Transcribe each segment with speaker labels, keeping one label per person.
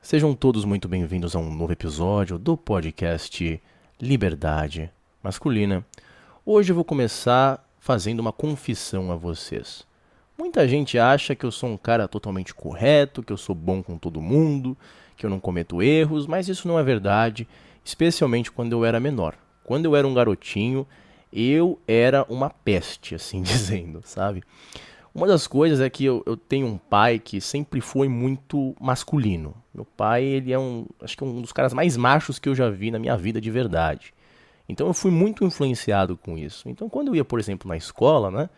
Speaker 1: Sejam todos muito bem-vindos a um novo episódio do podcast Liberdade Masculina. Hoje eu vou começar fazendo uma confissão a vocês. Muita gente acha que eu sou um cara totalmente correto, que eu sou bom com todo mundo, que eu não cometo erros, mas isso não é verdade, especialmente quando eu era menor. Quando eu era um garotinho, eu era uma peste, assim dizendo, sabe? Uma das coisas é que eu tenho um pai que sempre foi muito masculino. Meu pai, ele é acho que é um dos caras mais machos que eu já vi na minha vida de verdade. Então eu fui muito influenciado com isso. Então quando eu ia, por exemplo, na escola, né,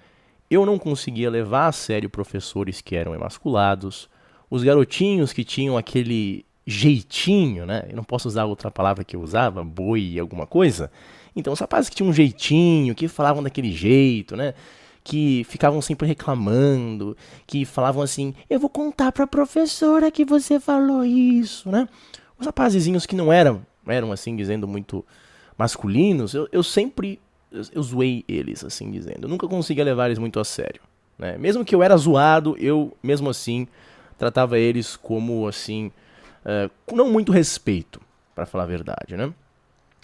Speaker 1: eu não conseguia levar a sério professores que eram emasculados, os garotinhos que tinham aquele jeitinho, né? Eu não posso usar outra palavra que eu usava, boi alguma coisa. Então os rapazes que tinham um jeitinho, que falavam daquele jeito, né? Que ficavam sempre reclamando, que falavam assim, eu vou contar pra professora que você falou isso, né? Os rapazezinhos que não eram assim, dizendo muito masculinos, eu sempre, eu zoei eles, assim dizendo. Eu nunca conseguia levar eles muito a sério, né? Mesmo que eu era zoado, eu, mesmo assim, tratava eles como, assim, com não muito respeito, pra falar a verdade, né?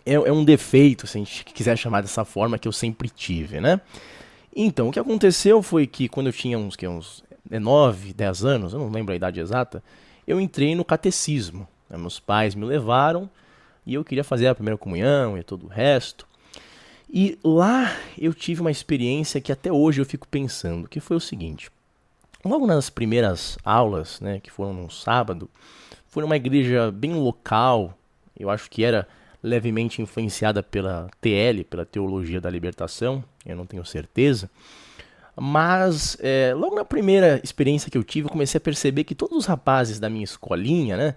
Speaker 1: É um defeito, se a gente quiser chamar dessa forma, que eu sempre tive, né? Então, o que aconteceu foi que quando eu tinha uns 9, 10 anos, eu não lembro a idade exata, eu entrei no catecismo. Meus pais me levaram e eu queria fazer a primeira comunhão e todo o resto. E lá eu tive uma experiência que até hoje eu fico pensando, que foi o seguinte. Logo nas primeiras aulas, né, que foram num sábado, foi numa igreja bem local, eu acho que era levemente influenciada pela TL, pela Teologia da Libertação, eu não tenho certeza. Mas logo na primeira experiência que eu tive, eu comecei a perceber que todos os rapazes da minha escolinha, né,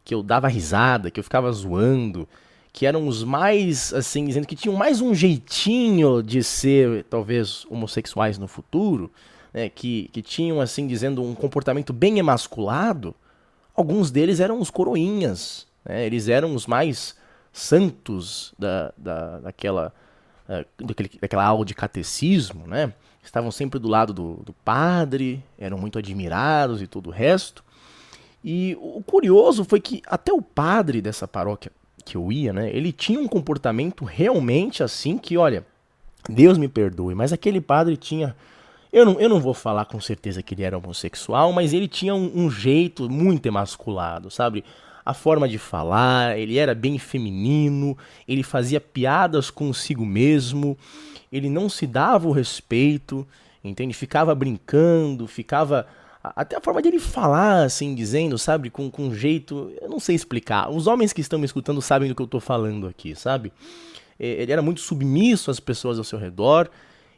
Speaker 1: que eu dava risada, que eu ficava zoando, que eram os mais, assim, dizendo que tinham mais um jeitinho de ser, talvez, homossexuais no futuro, né, que tinham, assim, dizendo um comportamento bem emasculado, alguns deles eram os coroinhas, né, eles eram os mais santos daquela aula de catecismo, né? Estavam sempre do lado do padre, eram muito admirados e todo o resto. E o curioso foi que até o padre dessa paróquia que eu ia, né? Ele tinha um comportamento realmente assim que, olha, Deus me perdoe, mas aquele padre tinha... Eu não vou falar com certeza que ele era homossexual, mas ele tinha um jeito muito emasculado, sabe? A forma de falar, ele era bem feminino, ele fazia piadas consigo mesmo, ele não se dava o respeito, entende? Ficava brincando, ficava... Até a forma dele falar, assim, dizendo, sabe? Com um jeito... Eu não sei explicar. Os homens que estão me escutando sabem do que eu tô falando aqui, sabe? Ele era muito submisso às pessoas ao seu redor.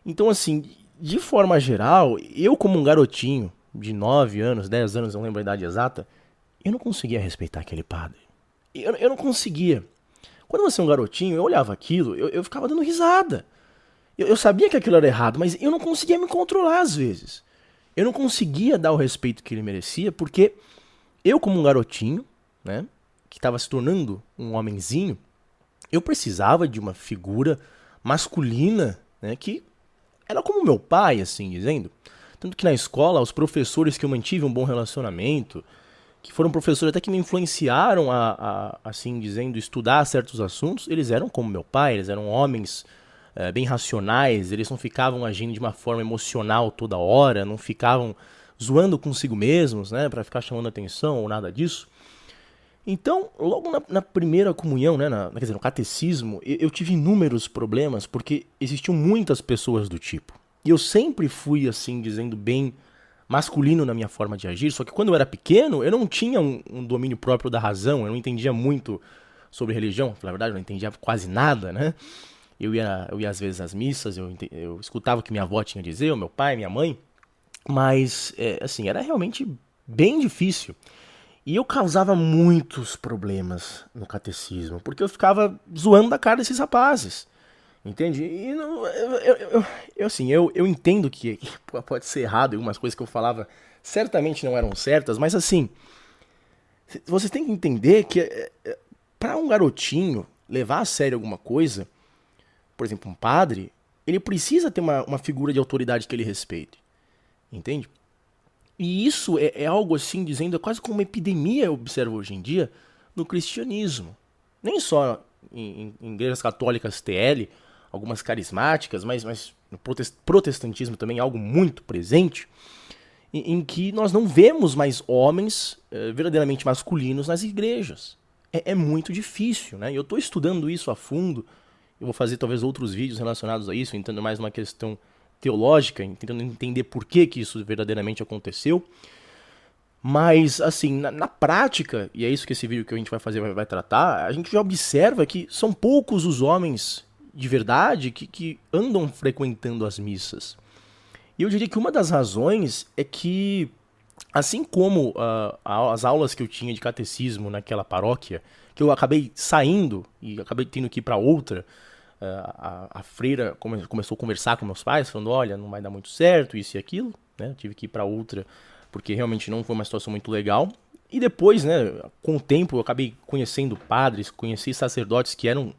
Speaker 1: Então, assim, de forma geral, eu como um garotinho de 9 anos, 10 anos, não lembro a idade exata, eu não conseguia respeitar aquele padre. Eu não conseguia. Quando você é um garotinho, eu olhava aquilo, eu ficava dando risada. Eu sabia que aquilo era errado, mas eu não conseguia me controlar às vezes. Eu não conseguia dar o respeito que ele merecia, porque eu, como um garotinho, né, que estava se tornando um homenzinho, eu precisava de uma figura masculina, né, que era como meu pai, assim dizendo. Tanto que na escola, os professores que eu mantive um bom relacionamento, que foram professores até que me influenciaram assim dizendo, estudar certos assuntos, eles eram como meu pai, eles eram homens bem racionais, eles não ficavam agindo de uma forma emocional toda hora, não ficavam zoando consigo mesmos, né, para ficar chamando atenção ou nada disso. Então, logo na primeira comunhão, né, quer dizer, no catecismo, eu tive inúmeros problemas porque existiam muitas pessoas do tipo. E eu sempre fui, assim, dizendo bem masculino na minha forma de agir, só que quando eu era pequeno, eu não tinha um domínio próprio da razão, eu não entendia muito sobre religião, na verdade, eu não entendia quase nada, né? Eu ia às vezes às missas, eu escutava o que minha avó tinha a dizer, o meu pai, minha mãe, mas, assim, era realmente bem difícil. E eu causava muitos problemas no catecismo, porque eu ficava zoando da cara desses rapazes. Entende? E não, assim, eu entendo que pode ser errado, algumas coisas que eu falava certamente não eram certas, mas assim, vocês têm que entender que para um garotinho levar a sério alguma coisa, por exemplo, um padre, ele precisa ter uma figura de autoridade que ele respeite. Entende? E isso é algo assim, dizendo, é quase como uma epidemia, eu observo hoje em dia, no cristianismo. Nem só em igrejas católicas TL, algumas carismáticas, mas no protestantismo também é algo muito presente, em que nós não vemos mais homens verdadeiramente masculinos nas igrejas. É muito difícil, né? E eu estou estudando isso a fundo. Eu vou fazer talvez outros vídeos relacionados a isso, entrando mais numa questão teológica, tentando entender por que isso verdadeiramente aconteceu. Mas, assim, na prática, e é isso que esse vídeo que a gente vai fazer vai tratar, a gente já observa que são poucos os homens de verdade que andam frequentando as missas. E eu diria que uma das razões é que, assim como as aulas que eu tinha de catecismo naquela paróquia, que eu acabei saindo e acabei tendo que ir para outra, a freira começou a conversar com meus pais, falando, olha, não vai dar muito certo, isso e aquilo, né? Eu tive que ir para outra, porque realmente não foi uma situação muito legal. E depois, né, com o tempo, eu acabei conhecendo padres, conheci sacerdotes que eram,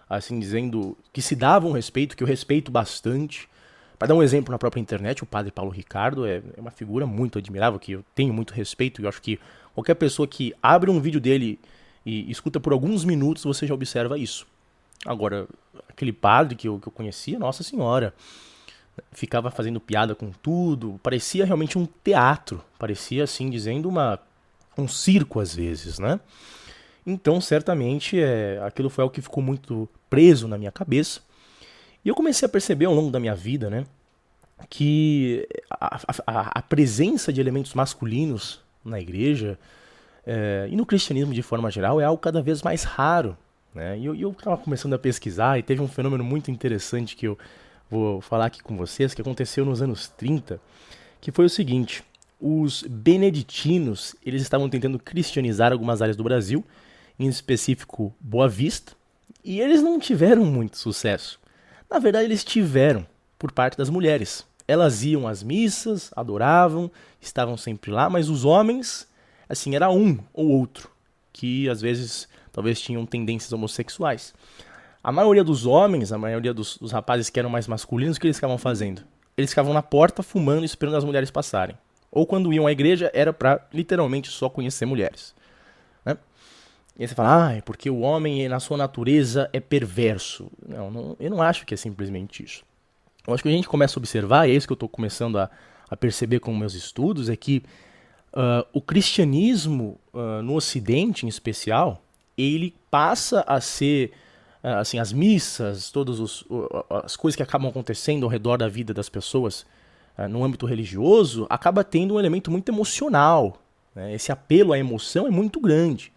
Speaker 1: assim dizendo, que se davam respeito, que eu respeito bastante. Para dar um exemplo na própria internet, o padre Paulo Ricardo é uma figura muito admirável, que eu tenho muito respeito, e eu acho que qualquer pessoa que abre um vídeo dele e escuta por alguns minutos, você já observa isso. Agora, aquele padre que eu conhecia, nossa senhora, ficava fazendo piada com tudo, parecia realmente um teatro, parecia assim, dizendo um circo às vezes, né? Então, certamente, aquilo foi algo que ficou muito preso na minha cabeça. E eu comecei a perceber ao longo da minha vida, né, que a presença de elementos masculinos na igreja e no cristianismo de forma geral é algo cada vez mais raro. Né? E eu estava começando a pesquisar e teve um fenômeno muito interessante que eu vou falar aqui com vocês, que aconteceu nos anos 30, que foi o seguinte: os beneditinos eles estavam tentando cristianizar algumas áreas do Brasil, em específico Boa Vista, e eles não tiveram muito sucesso. Na verdade, eles tiveram, por parte das mulheres. Elas iam às missas, adoravam, estavam sempre lá, mas os homens, assim, era um ou outro, que às vezes talvez tinham tendências homossexuais. A maioria dos homens, a maioria dos rapazes que eram mais masculinos, o que eles ficavam fazendo? Eles ficavam na porta fumando, esperando as mulheres passarem. Ou quando iam à igreja, era para literalmente só conhecer mulheres. Né? E aí você fala, é porque o homem, na sua natureza, é perverso. Não, eu não acho que é simplesmente isso. Eu acho que a gente começa a observar, e é isso que eu estou começando a perceber com meus estudos, é que o cristianismo, no Ocidente em especial, ele passa a ser, assim, as missas, todas as coisas que acabam acontecendo ao redor da vida das pessoas no âmbito religioso, acaba tendo um elemento muito emocional. Né? Esse apelo à emoção é muito grande.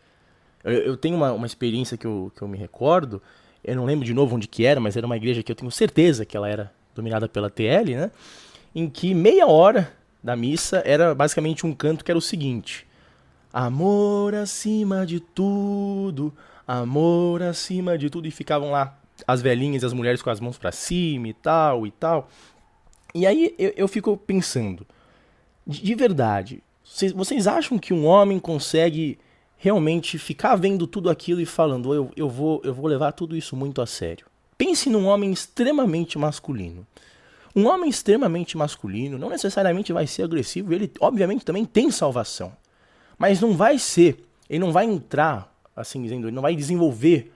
Speaker 1: Eu tenho uma experiência que eu me recordo, eu não lembro de novo onde que era, mas era uma igreja que eu tenho certeza que ela era dominada pela TL, né? Em que meia hora da missa era basicamente um canto que era o seguinte: amor acima de tudo, amor acima de tudo, e ficavam lá as velhinhas e as mulheres com as mãos pra cima e tal e tal. E aí eu fico pensando, de verdade, vocês acham que um homem consegue realmente ficar vendo tudo aquilo e falando, eu vou levar tudo isso muito a sério? Pense num homem extremamente masculino. Um homem extremamente masculino não necessariamente vai ser agressivo, ele obviamente também tem salvação. Mas não vai ser, ele não vai entrar, assim dizendo, ele não vai desenvolver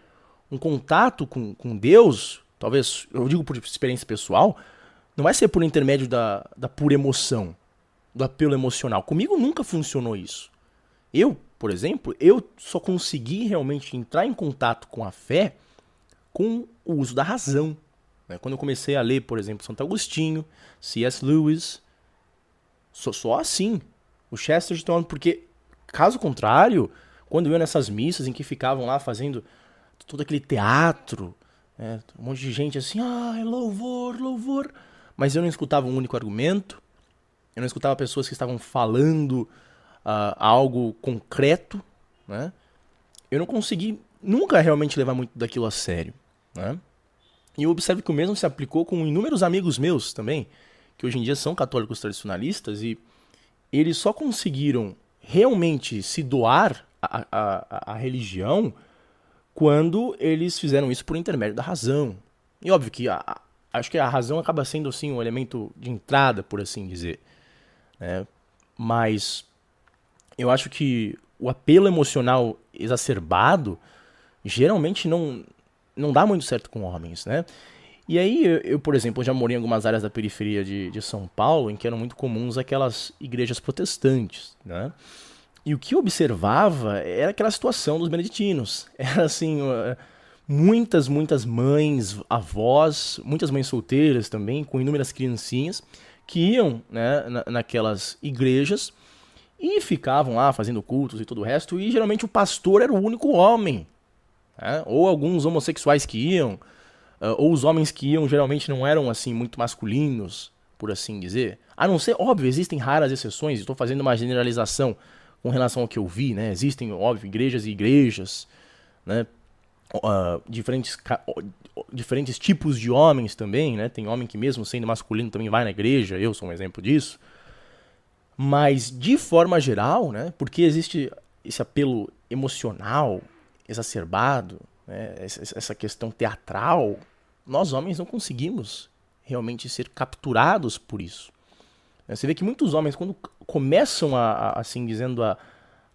Speaker 1: um contato com Deus, talvez, eu digo por experiência pessoal, não vai ser por intermédio da pura emoção, do apelo emocional. Comigo nunca funcionou isso. Eu, por exemplo, eu só consegui realmente entrar em contato com a fé com o uso da razão. Né? Quando eu comecei a ler, por exemplo, Santo Agostinho, C.S. Lewis, só assim, o Chesterton, porque, caso contrário, quando eu ia nessas missas em que ficavam lá fazendo todo aquele teatro, né? Um monte de gente assim, louvor, louvor, mas eu não escutava um único argumento, eu não escutava pessoas que estavam falando algo concreto, né? Eu não consegui nunca realmente levar muito daquilo a sério, né? E eu observo que o mesmo se aplicou com inúmeros amigos meus também, que hoje em dia são católicos tradicionalistas, e eles só conseguiram realmente se doar à religião quando eles fizeram isso por intermédio da razão. E óbvio que acho que a razão acaba sendo assim um elemento de entrada, por assim dizer. Né? Mas eu acho que o apelo emocional exacerbado geralmente não dá muito certo com homens, né? E aí, por exemplo, já morei em algumas áreas da periferia de São Paulo em que eram muito comuns aquelas igrejas protestantes, né? E o que eu observava era aquela situação dos beneditinos. Era assim, muitas mães, avós, muitas mães solteiras também, com inúmeras criancinhas, que iam, né, naquelas igrejas e ficavam lá fazendo cultos e todo o resto, e geralmente o pastor era o único homem, né? Ou alguns homossexuais que iam, ou os homens que iam geralmente não eram assim muito masculinos, por assim dizer. A não ser, óbvio, existem raras exceções, estou fazendo uma generalização com relação ao que eu vi, né? Existem, óbvio, igrejas e igrejas, né? Diferentes tipos de homens também, né? Tem homem que mesmo sendo masculino também vai na igreja, eu sou um exemplo disso. Mas de forma geral, né? Porque existe esse apelo emocional exacerbado, né? Essa questão teatral, nós homens não conseguimos realmente ser capturados por isso. Você vê que muitos homens, quando começam assim dizendo,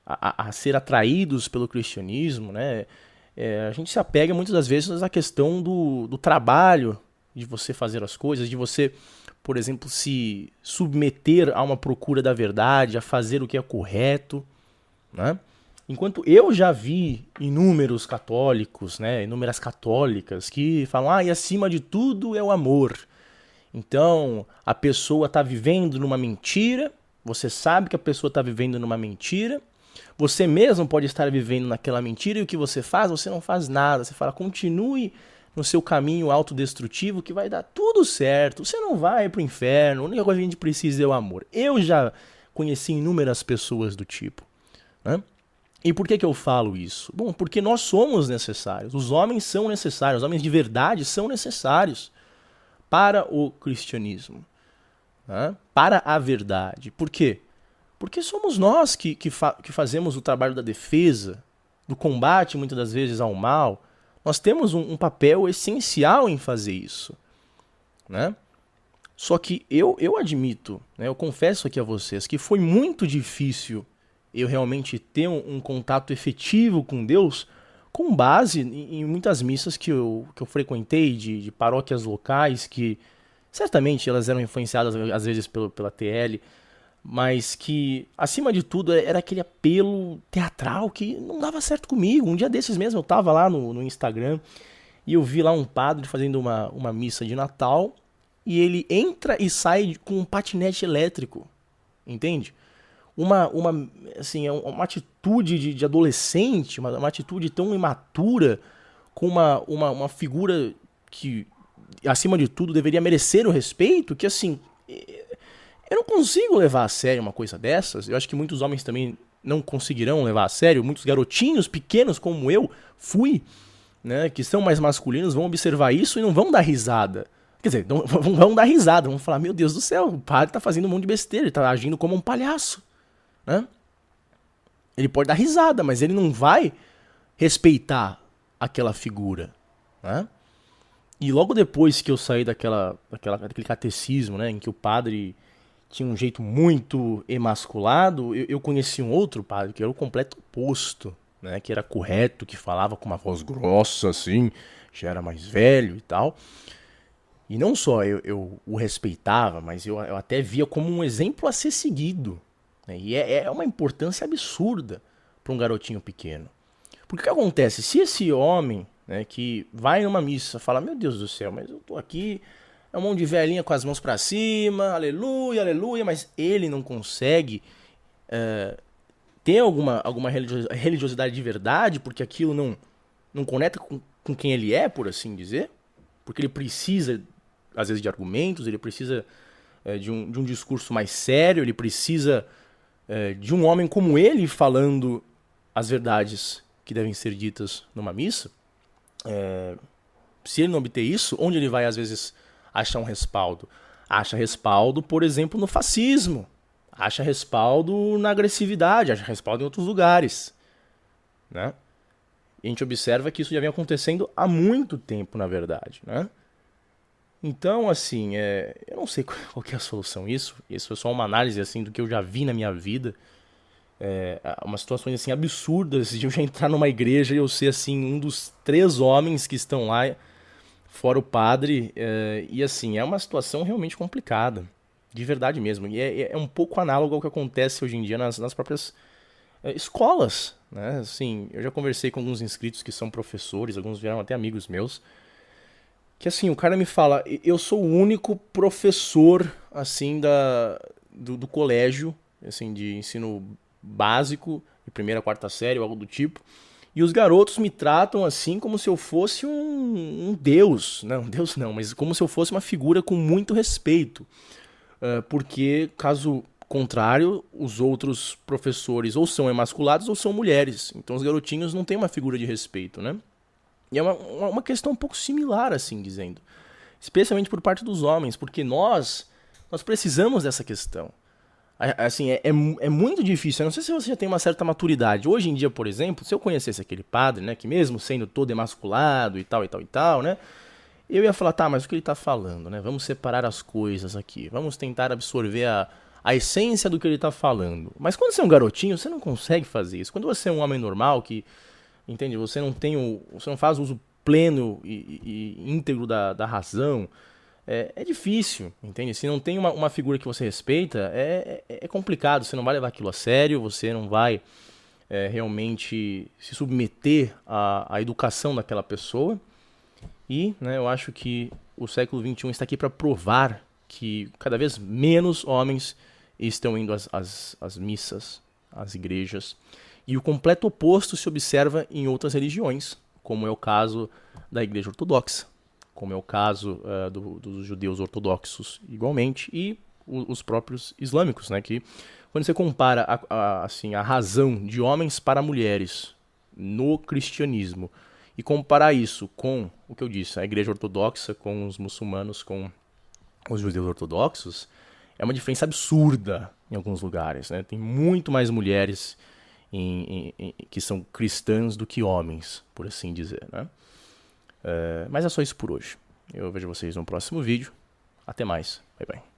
Speaker 1: a ser atraídos pelo cristianismo, né? A gente se apega muitas das vezes à questão do trabalho, de você fazer as coisas, de você, por exemplo, se submeter a uma procura da verdade, a fazer o que é correto, né? Enquanto eu já vi inúmeros católicos, né, inúmeras católicas que falam, e acima de tudo é o amor. Então, a pessoa está vivendo numa mentira, você sabe que a pessoa está vivendo numa mentira, você mesmo pode estar vivendo naquela mentira e o que você faz? Você não faz nada. Você fala, continue no seu caminho autodestrutivo que vai dar tudo certo. Você não vai pro inferno. A única coisa que a gente precisa é o amor. Eu já conheci inúmeras pessoas do tipo, né? E por que eu falo isso? Bom, porque nós somos necessários. Os homens são necessários. Os homens de verdade são necessários para o cristianismo, né? Para a verdade. Por quê? Porque somos nós que fazemos o trabalho da defesa, do combate, muitas das vezes, ao mal. Nós temos um papel essencial em fazer isso, né? Só que eu admito, né, eu confesso aqui a vocês, que foi muito difícil eu realmente ter um contato efetivo com Deus com base em muitas missas que eu frequentei, de paróquias locais, que certamente elas eram influenciadas às vezes pela TL, mas que, acima de tudo, era aquele apelo teatral que não dava certo comigo. Um dia desses mesmo, eu tava lá no Instagram e eu vi lá um padre fazendo uma missa de Natal e ele entra e sai com um patinete elétrico, entende? Assim, uma atitude de adolescente, uma atitude tão imatura, com uma figura que, acima de tudo, deveria merecer o respeito, que, assim, eu não consigo levar a sério uma coisa dessas. Eu acho que muitos homens também não conseguirão levar a sério. Muitos garotinhos pequenos como eu fui, né, que são mais masculinos, vão observar isso e não vão dar risada. Quer dizer, não, vão dar risada, vão falar, meu Deus do céu, o padre tá fazendo um monte de besteira, ele tá agindo como um palhaço, né? Ele pode dar risada, mas ele não vai respeitar aquela figura, né? E logo depois que eu saí daquele catecismo, né, em que o padre tinha um jeito muito emasculado, eu conheci um outro padre que era o completo oposto, né, que era correto, que falava com uma voz grossa, assim, já era mais velho e tal. E não só eu o respeitava, mas eu até via como um exemplo a ser seguido, né? E é uma importância absurda para um garotinho pequeno. Porque o que acontece? Se esse homem, né, que vai numa missa fala, meu Deus do céu, mas eu tô aqui, é um monte de velhinha com as mãos para cima, aleluia, aleluia, mas ele não consegue ter alguma religiosidade de verdade, porque aquilo não conecta com quem ele é, por assim dizer, porque ele precisa, às vezes, de argumentos, ele precisa de um discurso mais sério, ele precisa de um homem como ele falando as verdades que devem ser ditas numa missa. Se ele não obter isso, onde ele vai, às vezes, achar um respaldo? Acha respaldo, por exemplo, no fascismo. Acha respaldo na agressividade, acha respaldo em outros lugares, né? E a gente observa que isso já vem acontecendo há muito tempo, na verdade, né? Então, assim, eu não sei qual que é a solução. Isso é só uma análise, assim, do que eu já vi na minha vida. Umas situações, assim, absurdas de eu já entrar numa igreja e eu ser, assim, um dos 3 homens que estão lá, fora o padre. E, assim, é uma situação realmente complicada. De verdade mesmo. E é um pouco análogo ao que acontece hoje em dia nas próprias escolas, né? Assim, eu já conversei com alguns inscritos que são professores, alguns vieram até amigos meus, que assim, o cara me fala, eu sou o único professor, assim, do colégio, assim, de ensino básico, de primeira a quarta série, ou algo do tipo, e os garotos me tratam assim como se eu fosse um deus, não, deus não, mas como se eu fosse uma figura com muito respeito. Porque, caso contrário, os outros professores ou são emasculados ou são mulheres. Então os garotinhos não têm uma figura de respeito, né? E é uma questão um pouco similar, assim, dizendo. Especialmente por parte dos homens, porque nós precisamos dessa questão. Assim, é muito difícil. Eu não sei se você já tem uma certa maturidade. Hoje em dia, por exemplo, se eu conhecesse aquele padre, né, que mesmo sendo todo emasculado e tal, e tal, e tal, né, eu ia falar, tá, mas o que ele tá falando, né? Vamos separar as coisas aqui. Vamos tentar absorver a essência do que ele tá falando. Mas quando você é um garotinho, você não consegue fazer isso. Quando você é um homem normal, que, entende, você não faz uso pleno e íntegro da razão, é difícil, entende? Se não tem uma figura que você respeita, é complicado. Você não vai levar aquilo a sério, você não vai realmente se submeter à educação daquela pessoa. E, né, eu acho que o século XXI está aqui para provar que cada vez menos homens estão indo às missas, às igrejas. E o completo oposto se observa em outras religiões, como é o caso da Igreja Ortodoxa, como é o caso dos judeus ortodoxos igualmente, e os próprios islâmicos, né, que quando você compara assim, a razão de homens para mulheres no cristianismo, e comparar isso com o que eu disse, a igreja ortodoxa, com os muçulmanos, com os judeus ortodoxos, é uma diferença absurda em alguns lugares, né? Tem muito mais mulheres que são cristãs do que homens, por assim dizer, né? Mas é só isso por hoje. Eu vejo vocês no próximo vídeo. Até mais. Bye, bye.